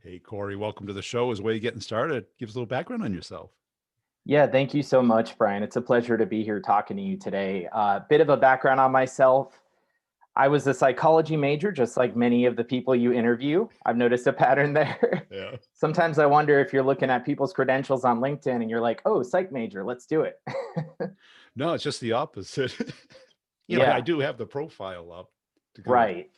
Hey, Corey, welcome to the show. As a way of getting started, give us a little background on yourself. Yeah, thank you so much, Brian. It's a pleasure to be here talking to you today. Bit of a background on myself. I was a psychology major, just like many of the people you interview. I've noticed a pattern there. Yeah. Sometimes I wonder if you're looking at people's credentials on LinkedIn and you're like, oh, psych major, let's do it. No, it's just the opposite. I Yeah, do have the profile up to go with. right.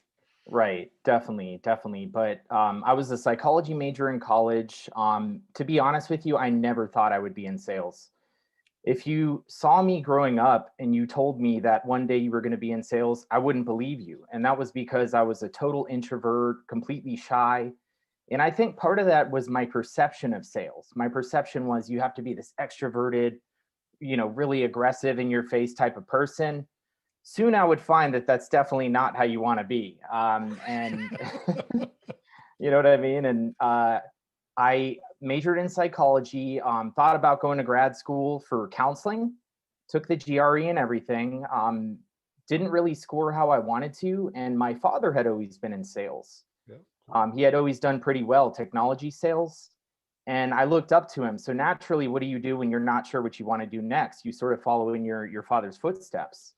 Right, definitely, definitely. But I was a psychology major in college. To be honest with you, I never thought I would be in sales. If you saw me growing up and you told me that one day you were going to be in sales, I wouldn't believe you. And that was because I was a total introvert, completely shy. And I think part of that was my perception of sales. My perception was you have to be this extroverted, really aggressive in your face type of person. Soon I would find that that's definitely not how you want to be. And you know what I mean? And I majored in psychology, thought about going to grad school for counseling, took the GRE and everything. Didn't really score how I wanted to. And my father had always been in sales. Yeah, cool. He had always done pretty well, technology sales. And I looked up to him. So naturally, what do you do when you're not sure what you want to do next? You sort of follow in your father's footsteps.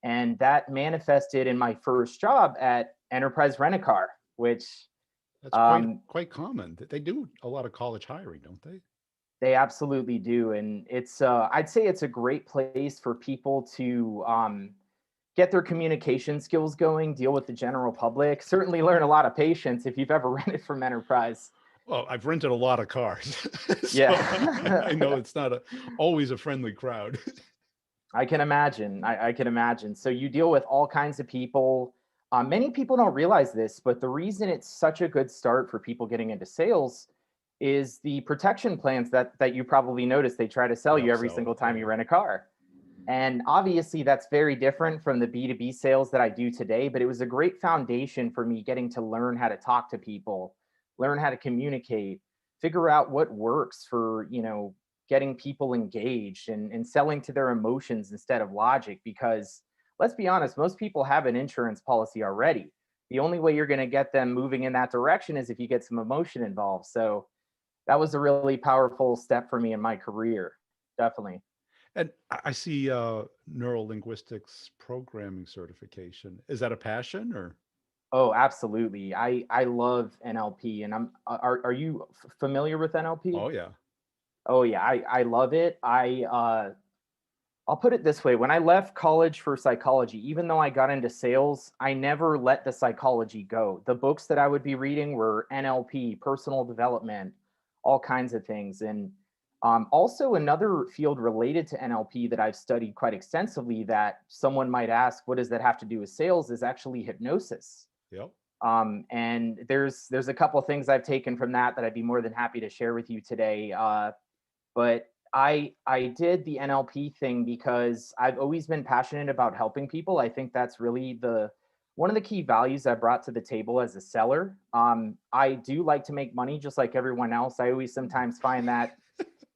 And that manifested in my first job at Enterprise Rent-A-Car, which That's quite um, quite common. They do a lot of college hiring, don't they? they absolutely do. And I'd say it's a great place for people to get their communication skills going, deal with the general public, certainly learn a lot of patience if you've ever rented from Enterprise. Well, I've rented a lot of cars, so I know Yeah, it's not always a friendly crowd. I can imagine. I can imagine. So you deal with all kinds of people. Many people don't realize this, but the reason it's such a good start for people getting into sales is the protection plans that you probably notice they try to sell The you every upsell, single time yeah. you rent a car. And obviously, that's very different from the B2B sales that I do today, but it was a great foundation for me getting to learn how to talk to people, learn how to communicate, figure out what works for, getting people engaged and selling to their emotions instead of logic. Because let's be honest, most people have an insurance policy already. The only way you're going to get them moving in that direction is if you get some emotion involved. So that was a really powerful step for me in my career. Definitely. And I see neuro linguistics programming certification. Is that a passion or? Oh, absolutely. I love NLP, and are you familiar with NLP? Oh yeah. Oh yeah, I love it. I'll put it this way, when I left college for psychology, even though I got into sales, I never let the psychology go. The books that I would be reading were NLP, personal development, all kinds of things. And also another field related to NLP that I've studied quite extensively that someone might ask, what does that have to do with sales, is actually hypnosis. Yep. And there's a couple of things I've taken from that I'd be more than happy to share with you today. But I did the NLP thing because I've always been passionate about helping people. I think that's really the one of the key values I brought to the table as a seller. I do like to make money just like everyone else. I always sometimes find that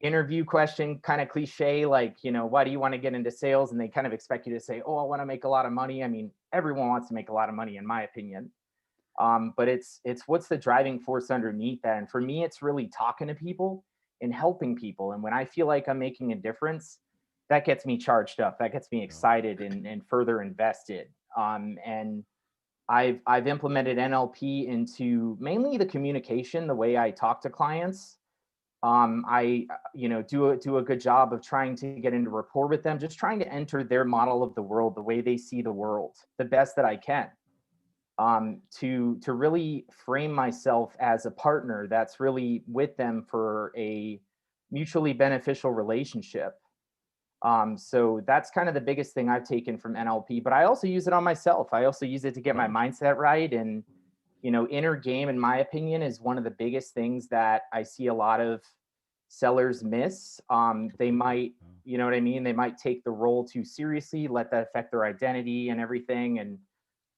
interview question kind of cliche, like, why do you want to get into sales? And they kind of expect you to say, oh, I want to make a lot of money. I mean, everyone wants to make a lot of money, in my opinion. But it's what's the driving force underneath that. And for me, it's really talking to people and helping people. And when I feel like I'm making a difference, that gets me charged up. That gets me Yeah. excited and further invested. And I've implemented NLP into mainly the communication, the way I talk to clients. I do a good job of trying to get into rapport with them, just trying to enter their model of the world, the way they see the world, the best that I can, to really frame myself as a partner that's really with them for a mutually beneficial relationship. So that's kind of the biggest thing I've taken from NLP, but I also use it on myself. I also use it to get my Right. mindset right. And, inner game, in my opinion, is one of the biggest things that I see a lot of sellers miss. They Completely. might, you know what I mean? They might take the role too seriously, let that affect their identity and everything. And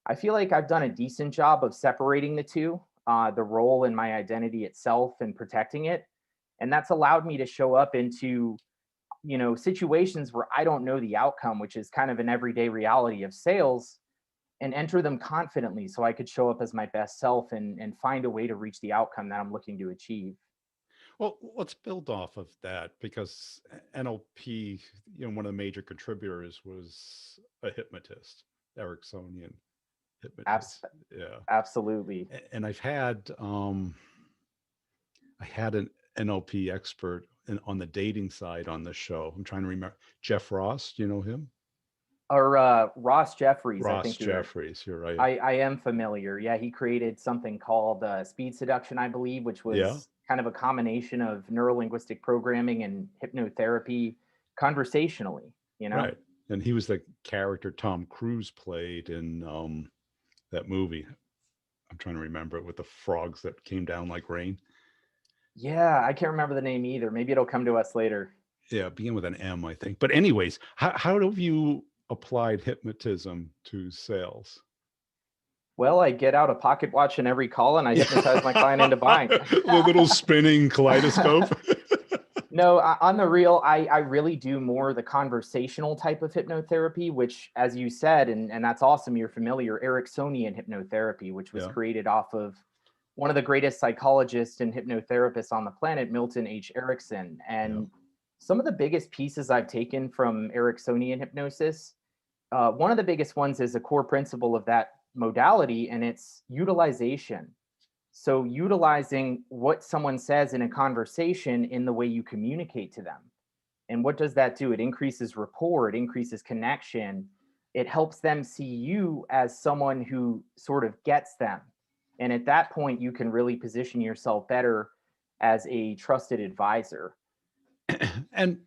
I feel like I've done a decent job of separating the two, the role and my identity itself and protecting it. And that's allowed me to show up into, situations where I don't know the outcome, which is kind of an everyday reality of sales. and enter them confidently so I could show up as my best self and find a way to reach the outcome that I'm looking to achieve. Well, let's build off of that because NLP, one of the major contributors was a hypnotist, Ericksonian Abs- hypnotist. Yeah. Absolutely. And I had an NLP expert on the dating side on the show. I'm trying to remember Jeff Ross. Do you know him? Or Ross Jeffries, I Ross think you're. Jeffries. You're right. I am familiar. Yeah, he created something called speed seduction, I believe, which Yeah. was kind of a combination of neurolinguistic programming and hypnotherapy conversationally, you know? Right. And he was the character Tom Cruise played in that movie. I'm trying to remember it with the frogs that came down like rain. Yeah, I can't remember the name either. Maybe it'll come to us later. Yeah, begin with an M, I think. But anyways, how have you applied hypnotism to sales? Well, I get out a pocket watch in every call and I hypnotize my client into buying. The little spinning kaleidoscope. No, on the real, I really do more the conversational type of hypnotherapy, which, as you said, and that's awesome, you're familiar, Ericksonian hypnotherapy, which was Yeah, created off of one of the greatest psychologists and hypnotherapists on the planet, Milton H. Erickson. yeah. And some of the biggest pieces I've taken from Ericksonian hypnosis, one of the biggest ones is a core principle of that modality, and it's utilization. So, utilizing what someone says in a conversation in the way you communicate to them. And what does that do? It increases rapport, it increases connection. It helps them see you as someone who sort of gets them. And at that point, you can really position yourself better as a trusted advisor. And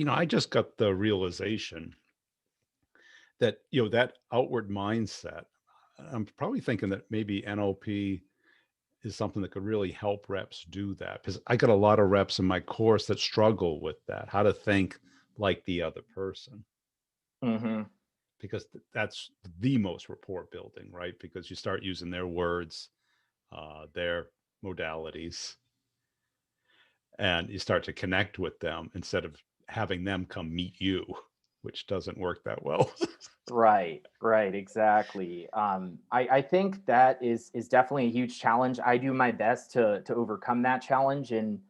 I just got the realization that that outward mindset. I'm probably thinking that maybe NLP is something that could really help reps do that, because I got a lot of reps in my course that struggle with that, how to think like the other person, Hmm. because that's the most rapport building, right? Because you start using their words, their modalities, and you start to connect with them instead of having them come meet you, which doesn't work that well. Right, exactly. I think that is definitely a huge challenge. I do my best to overcome that challenge, and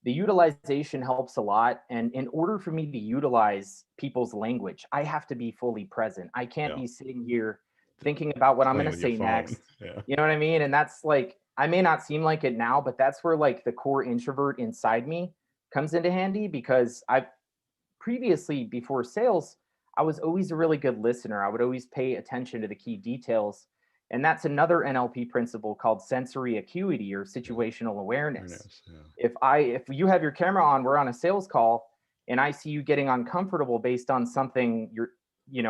the utilization helps a lot. And in order for me to utilize people's language, I have to be fully present. I can't Yeah, be sitting here thinking about what I'm going playing to with your say phone. next. Yeah, You know what I mean? And that's like, I may not seem like it now, but that's where like the core introvert inside me comes into handy, because I previously, before sales, I was always a really good listener. I would always pay attention to the key details. And that's another NLP principle called sensory acuity, or yeah, situational awareness. awareness. Yeah. If you have your camera on, we're on a sales call, and I see you getting uncomfortable based on something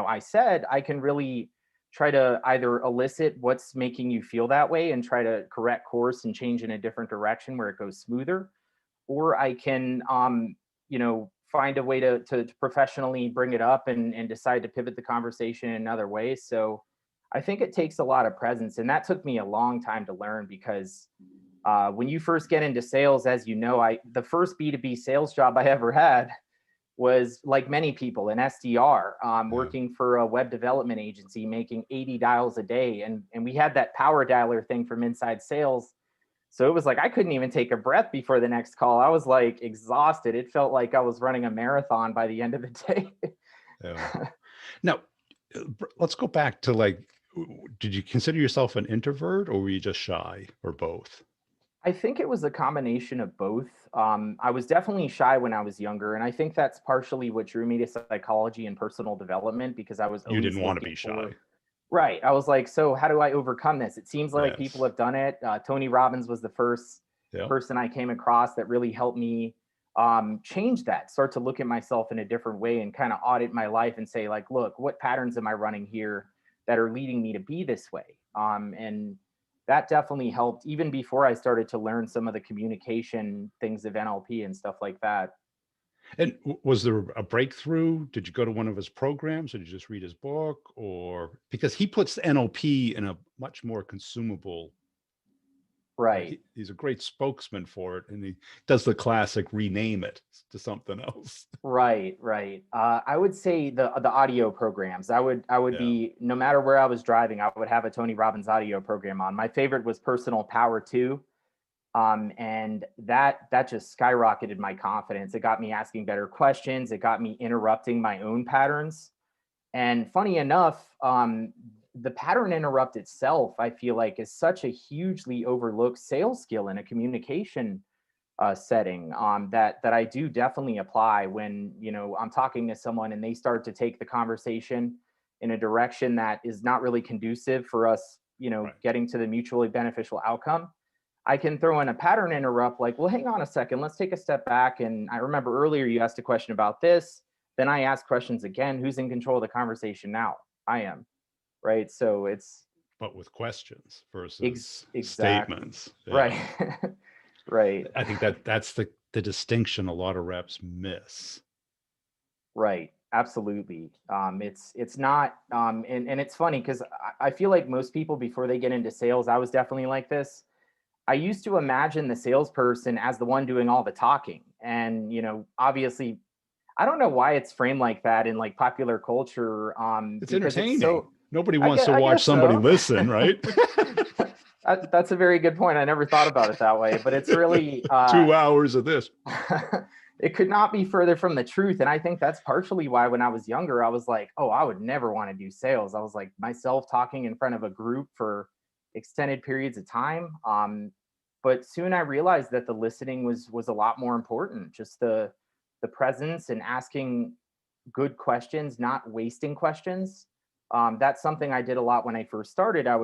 I said, I can really try to either elicit what's making you feel that way and try to correct course and change in a different direction where it goes smoother, or I can find a way to professionally bring it up and decide to pivot the conversation in another way. So I think it takes a lot of presence, and that took me a long time to learn, because when you first get into sales, as you know, I the first B2B sales job I ever had was, like many people, an SDR, Yeah. working for a web development agency, making 80 dials a day, and we had that power dialer thing from inside sales. So it was like I couldn't even take a breath before the next call. I was like exhausted. It felt like I was running a marathon by the end of the day. Yeah. Now, let's go back to like, did you consider yourself an introvert or were you just shy or both? I think it was a combination of both. I was definitely shy when I was younger, and I think that's partially what drew me to psychology and personal development, because I was You always didn't want to looking be shy. for. Right. I was like, so how do I overcome this? It seems like people Yes. have done it. Tony Robbins was the first Yeah. person I came across that really helped me change that, start to look at myself in a different way and kind of audit my life and say, like, look, what patterns am I running here that are leading me to be this way? And that definitely helped even before I started to learn some of the communication things of NLP and stuff like that. And was there a breakthrough? Did you go to one of his programs or did you just read his book? Or because he puts NLP in a much more consumable right? Right. He's a great spokesman for it, and he does the classic rename it to something else. Right, right. I would say the audio programs. I would Yeah, be, no matter where I was driving, I would have a Tony Robbins audio program on. My favorite was Personal Power 2. And that just skyrocketed my confidence. It got me asking better questions. It got me interrupting my own patterns. And funny enough, the pattern interrupt itself, I feel like, is such a hugely overlooked sales skill in a communication setting, that I do definitely apply when, I'm talking to someone and they start to take the conversation in a direction that is not really conducive for us, right. getting to the mutually beneficial outcome. I can throw in a pattern interrupt, like, well, hang on a second, let's take a step back. And I remember earlier you asked a question about this. Then I ask questions again. Who's in control of the conversation now? I am. Right. So it's But with questions versus exactly statements. right. Yeah. Right. I think that's the distinction a lot of reps miss. Right. Absolutely. It's not, and it's funny because I feel like most people before they get into sales, I was definitely like this. I used to imagine the salesperson as the one doing all the talking. And, obviously, I don't know why it's framed like that in like popular culture, It's because it's entertaining. so, Nobody wants to I watch guess somebody so. listen, right? That's a very good point. I never thought about it that way, but it's really, 2 hours of this. it could not be further from the truth. And I think that's partially why when I was younger, I was like, oh, I would never want to do sales. I was like myself talking in front of a group for extended periods of time. But soon I realized that the listening was a lot more important. Just the presence and asking good questions, not wasting questions. That's something I did a lot when I first started. I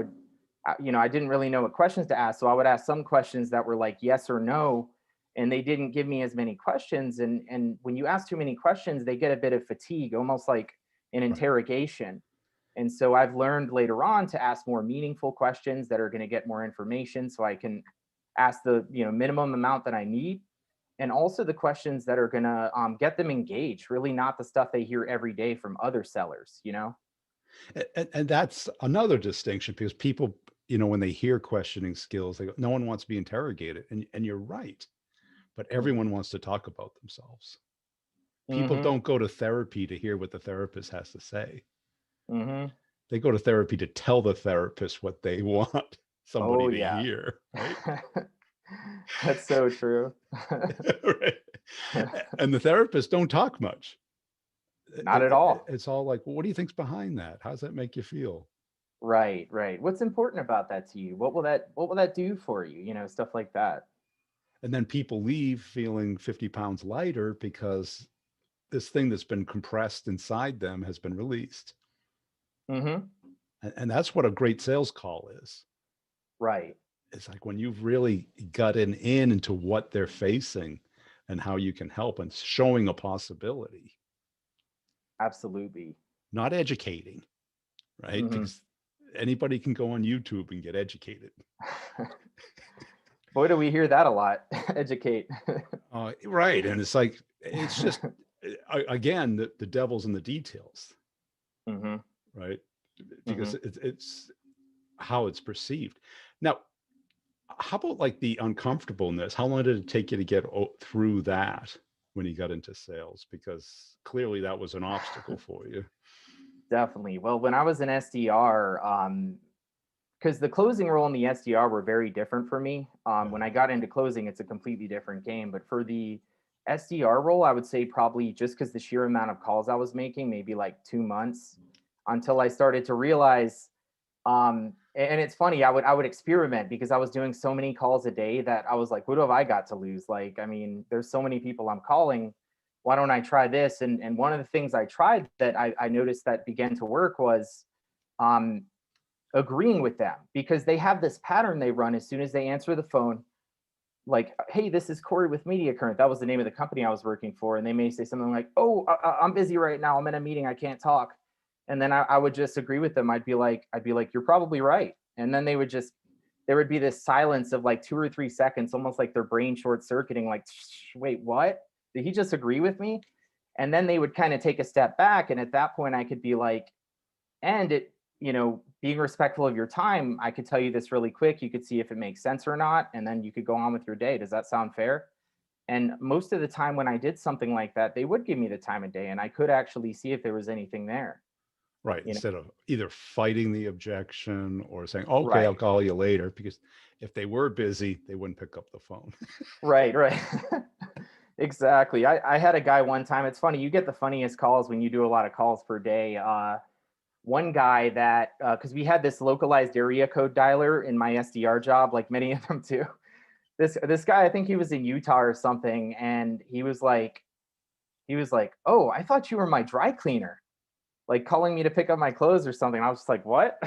didn't really know what questions to ask. So I would ask some questions that were like yes or no, and they didn't give me as many questions. And when you ask too many questions, they get a bit of fatigue, almost like an Right. interrogation. And so I've learned later on to ask more meaningful questions that are going to get more information so I can ask the minimum amount that I need, and also the questions that are going to get them engaged, really not the stuff they hear every day from other sellers. And that's another distinction because people, when they hear questioning skills, they go, no one wants to be interrogated. And you're right. But everyone wants to talk about themselves. People Mm-hmm. don't go to therapy to hear what the therapist has to say. Mm-hmm. They go to therapy to tell the therapist what they want Oh somebody to yeah. hear, right? That's so true. Right. And the therapists don't talk much. Not at all. It's all like, well, what do you think's behind that? How does that make you feel? Right, right. What's important about that to you? What will that do for you? Stuff like that. And then people leave feeling 50 pounds lighter because this thing that's been compressed inside them has been released. Mm-hmm. And that's what a great sales call is. Right. It's like when you've really gotten into what they're facing and how you can help and showing a possibility, Absolutely. not educating, right? Mm-hmm. Because anybody can go on YouTube and get educated. Boy, do we hear that a lot. Educate. Right. And it's like, it's just, again, the devil's in the details, Mm-hmm. right? Mm-hmm. Because it's how it's perceived. Now, how about like the uncomfortableness? How long did it take you to get through that when you got into sales? Because clearly that was an obstacle for you. Definitely. Well, when I was an SDR, because the closing role and the SDR were very different for me. When Yeah. I got into closing, it's a completely different game. But for the SDR role, I would say probably just because the sheer amount of calls I was making, maybe like 2 months until I started to realize. And it's funny, I would experiment because I was doing so many calls a day that I was like, what have I got to lose? Like, I mean, there's so many people I'm calling. Why don't I try this? And one of the things I tried that I noticed that began to work was um, agreeing with them, because they have this pattern they run as soon as they answer the phone. Like, hey, this is Corey with Media Current. That was the name of the company I was working for. And they may say something like, oh, I'm busy right now. I'm in a meeting. I can't talk. And then I would just agree with them. I'd be like, you're probably right. And then there would be this silence of like 2 or 3 seconds, almost like their brain short circuiting, like, wait, what? Did he just agree with me? And then they would kind of take a step back. And at that point, I could be like, and being respectful of your time, I could tell you this really quick. You could see if it makes sense or not, and then you could go on with your day. Does that sound fair? And most of the time when I did something like that, they would give me the time of day and I could actually see if there was anything there, Right. you know? Instead of either fighting the objection or saying, okay, I'll Right. call you later, because if they were busy, they wouldn't pick up the phone. Right, right. Exactly. I had a guy one time. It's funny, you get the funniest calls when you do a lot of calls per day. One guy that because we had this localized area code dialer in my SDR job, like many of them too. This guy, I think he was in Utah or something, and he was like, "Oh, I thought you were my dry cleaner," like calling me to pick up my clothes or something. I was just like, "What?"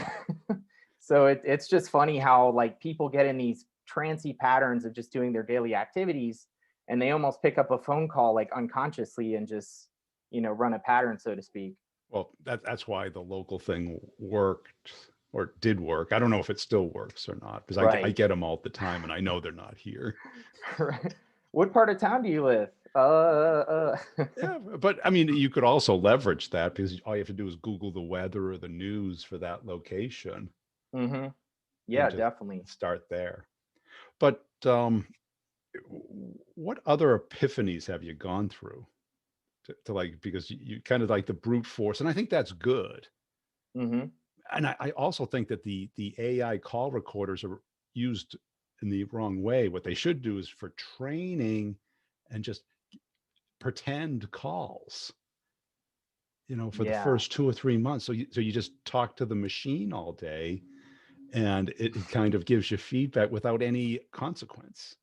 So it's just funny how like people get in these trancy patterns of just doing their daily activities, and they almost pick up a phone call like unconsciously and just run a pattern, so to speak. Well, that's why the local thing worked, or did work. I don't know if it still works or not, because I Right. get them all the time and I know they're not here. Right. What part of town do you live? Yeah, but I mean, you could also leverage that because all you have to do is Google the weather or the news for that location Hmm. and Yeah, just definitely. start there. But what other epiphanies have you gone through to like, because you kind of like the brute force, and I think that's good. Hmm. And I also think that the AI call recorders are used in the wrong way. What they should do is for training and just pretend calls, for the Yeah. first 2 or 3 months. So you just talk to the machine all day, and it kind of gives you feedback without any consequence.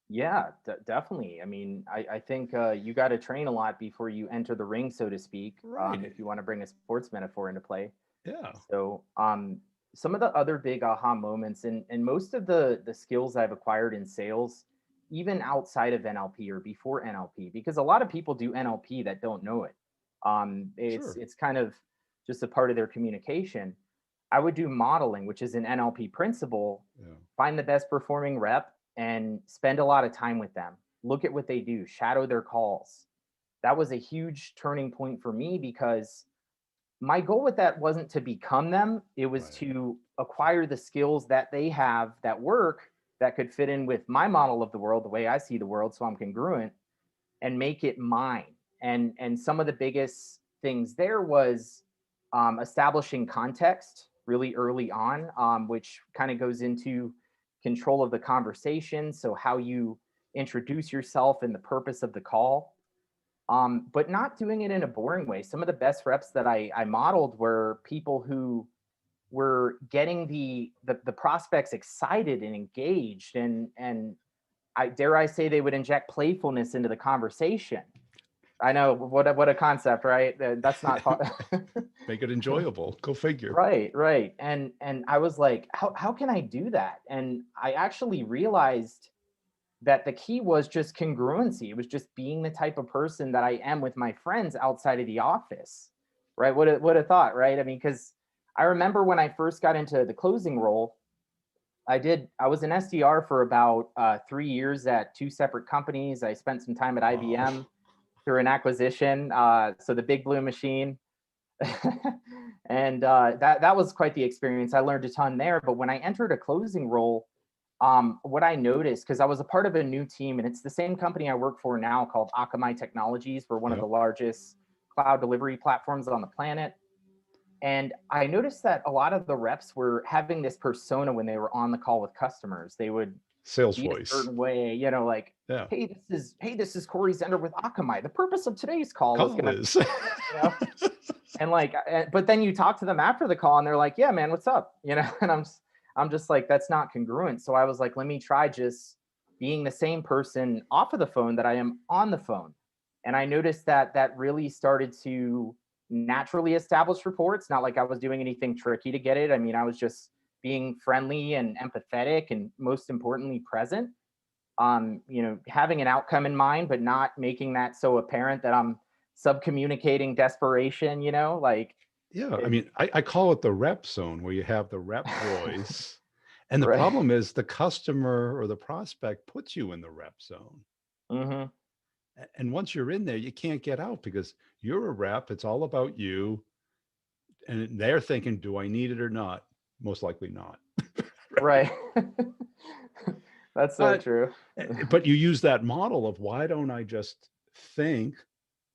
Yeah, definitely. I mean, I think you got to train a lot before you enter the ring, so to speak, Right. if you want to bring a sports metaphor into play. Yeah. So, some of the other big aha moments, and most of the skills I've acquired in sales, even outside of NLP or before NLP, because a lot of people do NLP that don't know it. It's Sure. it's kind of just a part of their communication. I would do modeling, which is an NLP principle. Yeah. Find the best performing rep and spend a lot of time with them. Look at what they do, shadow their calls. That was a huge turning point for me because my goal with that wasn't to become them. It was Right. to acquire the skills that they have that work that could fit in with my model of the world, the way I see the world, so I'm congruent and make it mine. And some of the biggest things there was establishing context really early on, which kind of goes into control of the conversation. So how you introduce yourself and the purpose of the call, but not doing it in a boring way. Some of the best reps that I modeled were people who were getting the prospects excited and engaged, and I dare I say they would inject playfulness into the conversation. I know what a concept, right? That's not Make it enjoyable. Go figure. right, right. And I was like, how can I do that? And I actually realized that the key was just congruency. It was just being the type of person that I am with my friends outside of the office. Right? What a thought, right? I mean, because I remember when I first got into the closing role, I was an SDR for about 3 years at two separate companies. I spent some time at Wow. IBM through an acquisition. So the big blue machine. And that was quite the experience. I learned a ton there. But when I entered a closing role, what I noticed, because I was a part of a new team, and it's the same company I work for now called Akamai Technologies. We're one of the Yep. largest cloud delivery platforms on the planet. And I noticed that a lot of the reps were having this persona when they were on the call with customers. They would Sales be a voice. certain way, like, Yeah. hey, this is Corey Zender with Akamai. The purpose of today's call is Call gonna, is. you know, and like, but then you talk to them after the call, and they're like, yeah, man, what's up, and I'm just like, that's not congruent. So I was like, let me try just being the same person off of the phone that I am on the phone, and I noticed that that really started to naturally establish rapport. It's not like I was doing anything tricky to get it. I mean, I was just being friendly and empathetic, and most importantly, present. Having an outcome in mind, but not making that so apparent that I'm subcommunicating desperation. Like Yeah, I it. mean, I call it the rep zone, where you have the rep voice. And the Right. problem is the customer or the prospect puts you in the rep zone. Hmm. And once you're in there, you can't get out because you're a rep. It's all about you. And they're thinking, do I need it or not? Most likely not. Right. Right. That's so But true. but you use that model of why don't I just think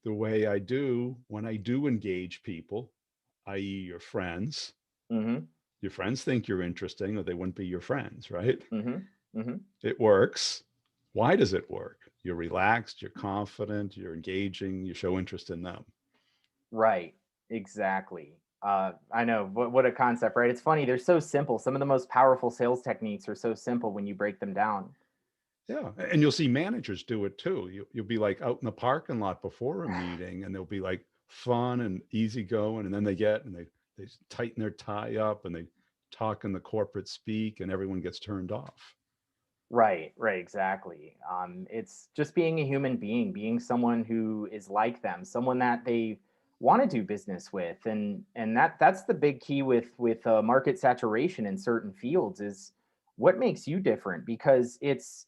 the way I do when I do engage people, i.e., your friends. Mhm. Your friends think you're interesting, or they wouldn't be your friends, right? Mhm. Mhm. It works. Why does it work? You're relaxed, you're confident, you're engaging, you show interest in them. Right. Exactly. I know what a concept, right? It's funny. They're so simple. Some of the most powerful sales techniques are so simple when you break them down. Yeah. And you'll see managers do it too. You'll be like out in the parking lot before a meeting and they'll be like fun and easygoing. And then they tighten their tie up and they talk in the corporate speak and everyone gets turned off. Right, right, exactly. It's just being a human being, being someone who is like them, someone that they want to do business with, and that's the big key with market saturation in certain fields is what makes you different. Because it's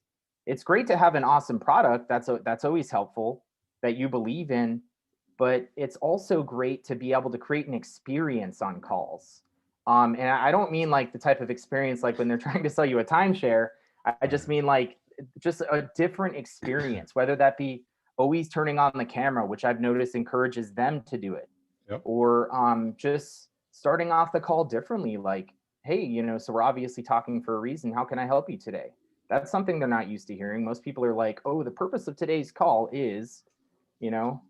great to have an awesome product. That's always helpful that you believe in, but it's also great to be able to create an experience on calls. And I don't mean like the type of experience like when they're trying to sell you a timeshare. I just Right. mean like just a different experience, whether that be always turning on the camera, which I've noticed encourages them to do it, Yep. or just starting off the call differently, like, hey, so we're obviously talking for a reason. How can I help you today? That's something they're not used to hearing. Most people are like, oh, the purpose of today's call is, you know,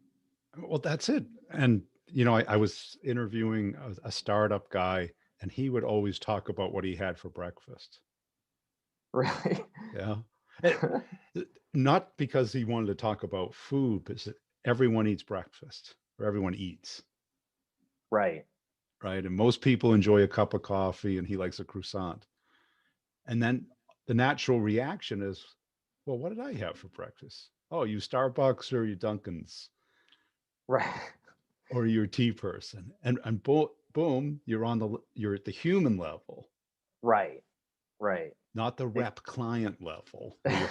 Well, that's it. And, I was interviewing a startup guy and he would always talk about what he had for breakfast. really. Yeah. It, not because he wanted to talk about food, but everyone eats breakfast or everyone eats, Right. right? And most people enjoy a cup of coffee and he likes a croissant. And then the natural reaction is, well, what did I have for breakfast? Oh, you Starbucks or you Dunkin's Right. or you're a tea person. And boom, you're at the human level, Right. Right. not the It, rep client level where you're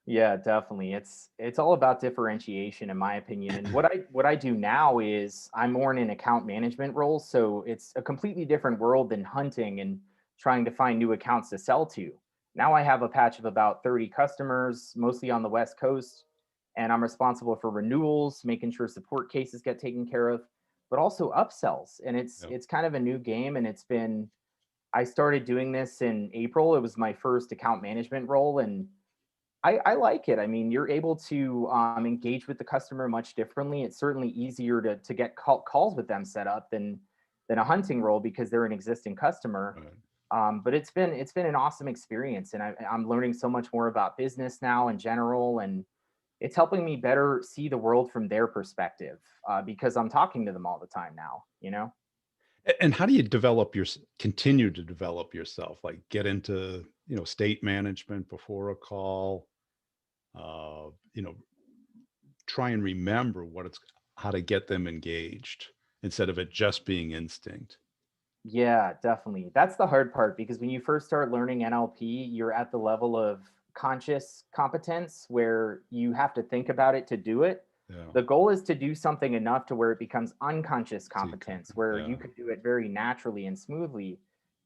Yeah, definitely. It's all about differentiation in my opinion. And what I do now is I'm more in an account management role, so it's a completely different world than hunting and trying to find new accounts to sell to. Now I have a patch of about 30 customers, mostly on the West Coast, and I'm responsible for renewals, making sure support cases get taken care of, but also upsells. And it's yeah, it's kind of a new game, and I started doing this in April. It was my first account management role, and I like it. I mean, you're able to engage with the customer much differently. It's certainly easier to get calls with them set up than a hunting role because they're an existing customer. right. But it's been an awesome experience, and I'm learning so much more about business now in general, and it's helping me better see the world from their perspective because I'm talking to them all the time now. And how do you continue to develop yourself? Like get into, state management before a call, uh, you know, try and remember how to get them engaged instead of it just being instinct. Yeah, definitely. That's the hard part because when you first start learning NLP, you're at the level of conscious competence where you have to think about it to do it. Yeah. The goal is to do something enough to where it becomes unconscious competence, where you Yeah. can do it very naturally and smoothly.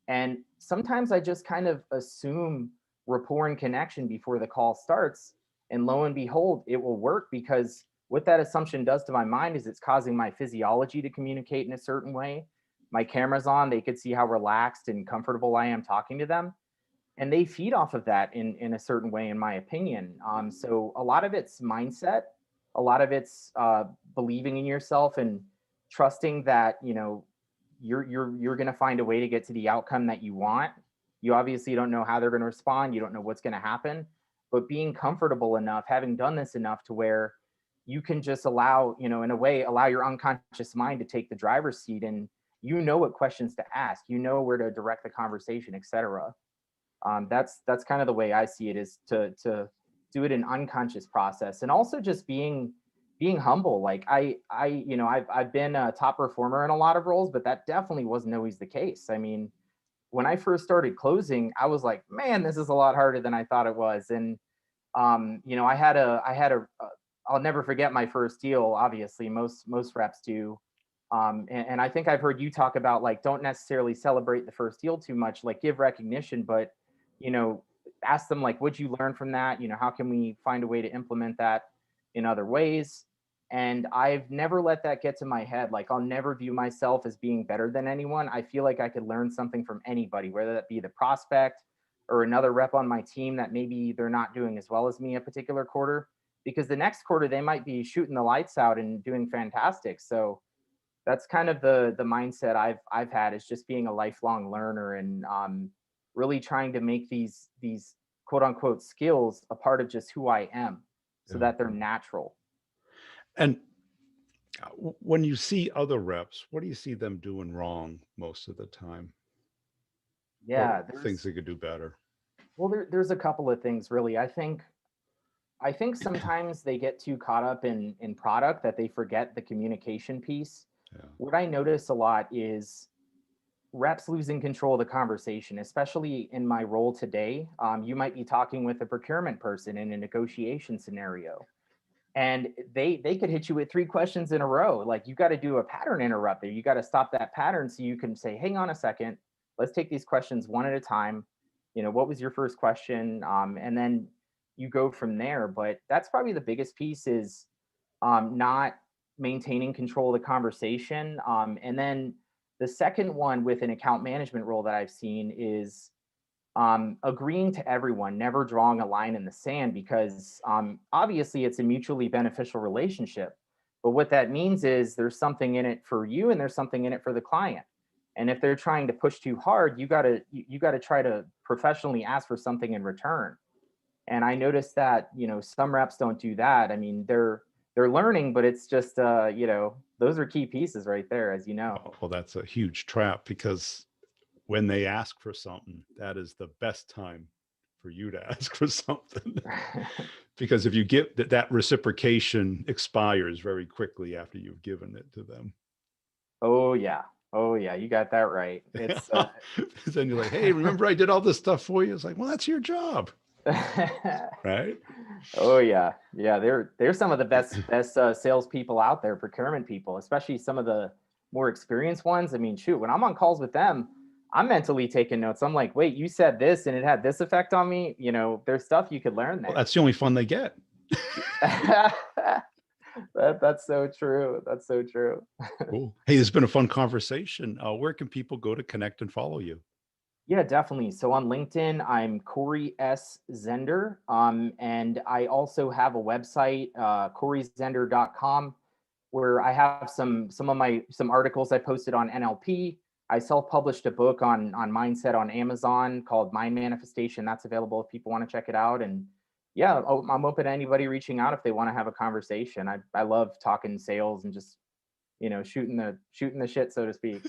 And sometimes I just kind of assume rapport and connection before the call starts. And lo and behold, it will work because what that assumption does to my mind is it's causing my physiology to communicate in a certain way. My camera's on, they could see how relaxed and comfortable I am talking to them. And they feed off of that in a certain way, in my opinion. So a lot of it's mindset, a lot of it's believing in yourself and trusting that you're going to find a way to get to the outcome that you want. You obviously don't know how they're going to respond. You don't know what's going to happen, but being comfortable enough, having done this enough to where you can just allow, in a way, allow your unconscious mind to take the driver's seat, and what questions to ask, where to direct the conversation, etc. That's kind of the way I see it, is to do it in unconscious process, and also just being humble. Like I've been a top performer in a lot of roles, but that definitely wasn't always the case. I mean, when I first started closing, I was like, man, this is a lot harder than I thought it was. And I had a I'll never forget my first deal. Obviously, most reps do. And I think I've heard you talk about like don't necessarily celebrate the first deal too much, like give recognition, but you know, ask them like, what'd you learn from that? You know, how can we find a way to implement that in other ways? And I've never let that get to my head. Like I'll never view myself as being better than anyone. I feel like I could learn something from anybody, whether that be the prospect or another rep on my team that maybe they're not doing as well as me a particular quarter, because the next quarter they might be shooting the lights out and doing fantastic. So that's kind of the mindset I've had, is just being a lifelong learner and really trying to make these quote unquote skills a part of just who I am, so Yeah. that they're natural. And when you see other reps, what do you see them doing wrong most of the time? What Yeah, things they could do better? there's a couple of things really. I think sometimes they get too caught up in product that they forget the communication piece. Yeah. What I notice a lot is reps losing control of the conversation, especially in my role today. You might be talking with a procurement person in a negotiation scenario, and they could hit you with three questions in a row. Like you got to do a pattern interrupt there. You got to stop that pattern so you can say, "Hang on a second, let's take these questions one at a time." You know, what was your first question? And then you go from there. But that's probably the biggest piece, is not maintaining control of the conversation. And then the second one with an account management role that I've seen is agreeing to everyone, never drawing a line in the sand, because obviously it's a mutually beneficial relationship. But what that means is there's something in it for you and there's something in it for the client. And if they're trying to push too hard, you gotta try to professionally ask for something in return. And I noticed that, some reps don't do that. I mean, they're learning, but it's just those are key pieces right there, as you know. Well, that's a huge trap because when they ask for something, that is the best time for you to ask for something. Because if you get that reciprocation expires very quickly after you've given it to them. Oh yeah. Oh yeah, you got that right. It's Then you're like, hey, remember I did all this stuff for you? It's like, well, that's your job, right? oh yeah. Yeah, they're some of the best salespeople out there, procurement people, especially some of the more experienced ones. I mean, shoot, when I'm on calls with them, I'm mentally taking notes. I'm like, wait, you said this and it had this effect on me. There's stuff you could learn Well, there. that's the only fun they get. That's so true. That's so true. Cool. Hey, it's been a fun conversation. Where can people go to connect and follow you? Yeah, definitely. So on LinkedIn, I'm Corey S. Zender. And I also have a website, CoreyZender.com, where I have some articles I posted on NLP. I self-published a book on mindset on Amazon called Mind Manifestation. That's available if people want to check it out. And yeah, I'm open to anybody reaching out if they want to have a conversation. I love talking sales and just shooting the shit, so to speak.